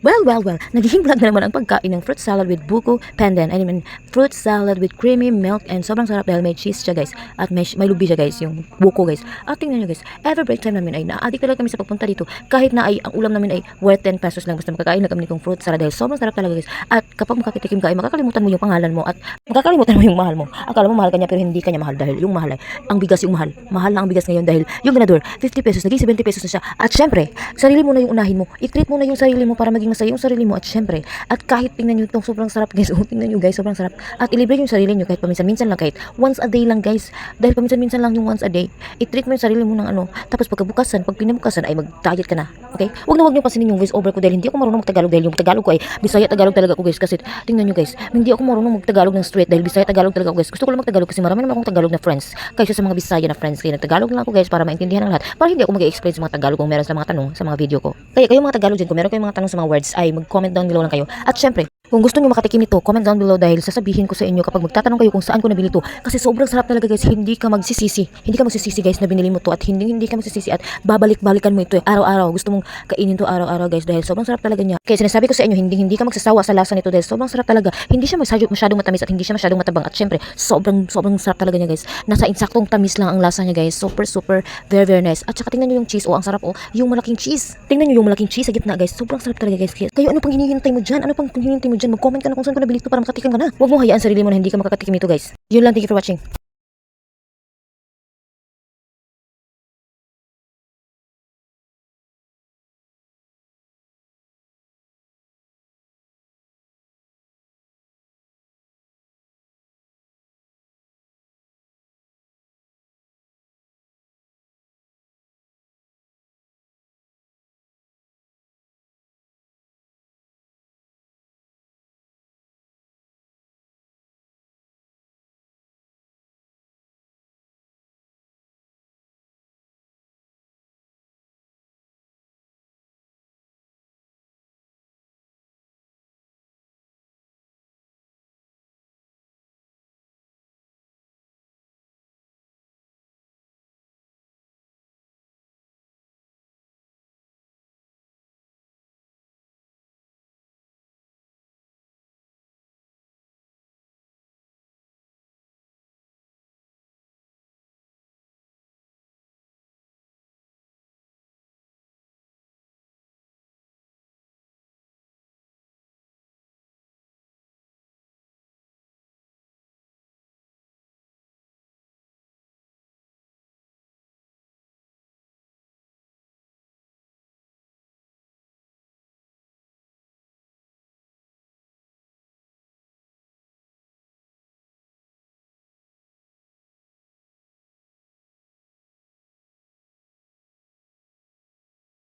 Well. Nagiging vlog na naman ang pagkain ng fruit salad with buko pandan. I mean, fruit salad with creamy milk and sobrang sarap dahil may cheese siya guys. At may lubi siya guys, yung buko guys. At tingnan nyo guys, every break time namin ay na-addict talaga kami sa pagpunta dito. Kahit na ay ang ulam namin ay worth 10 pesos lang. Basta makakain na kami nitong fruit salad dahil sobrang sarap talaga guys. At kapag makakitikim ka ay makakalimutan mo yung pangalan mo at makakalimutan mo yung mahal mo. Akala mo mahal ka niya pero hindi ka niya mahal dahil yung mahal ay ang bigas yung mahal. Mahal na ang bigas ngayon dahil yung ganador 50 pesos, naging 70 pesos na siya. At syempre, sarili mo na yung unahin mo. I-treat mo na yung sarili mo para maging masaya yung sarili mo. At syempre, at kahit tingnan nyo itong sobrang sarap guys, tingnan nyo guys, sobrang sarap. At ilibre yung sarili nyo kahit paminsan-minsan lang, kahit once a day lang guys. Dahil paminsan-minsan lang yung once a day. I-treat mo yung sarili mo ng ano. Tapos pagkabukasan, pag pinabukasan ay mag-diet ka na. Okay? Huwag nyo pasinin yung voice over ko dahil hindi ako marunong mag-Tagalog dahil yung Tagalog ko ay Bisaya Tagalog talaga ako guys. Kasi tingnan nyo guys, hindi ako marunong mag-Tagalog ng straight dahil Bisaya Tagalog talaga ako guys. Gusto ko lang mag-Tagalog kasi marami naman akong Tagalog na friends. Kaysa sa mga Bisaya na friends. Kaya nag-Tagalog lang ako guys para maintindihan ng lahat. Para hindi ako mag-explain sa mga Tagalog kung meron sa mga tanong sa mga video ko. Kaya kayo mga Tagalog dyan, kung meron kayong mga tanong sa mga words ay mag-comment down below lang kayo. At syempre, kung gusto niyo makatikim ito, comment down below dahil sasabihin ko sa inyo kapag magtatanong kayo kung saan ko nabili ito. Kasi sobrang sarap talaga guys, hindi ka magsisisi. Hindi ka magsisisi guys na binili mo to at hindi ka magsisisi at babalik-balikan mo ito araw-araw. Gusto mong kainin to araw-araw guys dahil sobrang sarap talaga niya. Kaya sinasabi ko sa inyo, hindi ka magsasawa sa lasa nito dahil sobrang sarap talaga. Hindi siya masyadong matamis at hindi siya masyadong matabang. At syempre, sobrang sarap talaga niya guys. Nasa insaktong tamis lang ang lasa niya guys. Super very nice. At saka tingnan niyo yung cheese. Oh, ang sarap oh. Yung malaking cheese. Tingnan niyo yung malaking cheese sa gitna guys. Sobrang sarap talaga guys. Kayo ano pang hinihintay mo diyan? Ano pang hinihintay mo diyan? Mag-comment ka na kung saan ko nabili ito para makatikim ka na. Huwag mo hayaan sarili mo na hindi ka makakatikim ito guys. Yun lang, thank you for watching.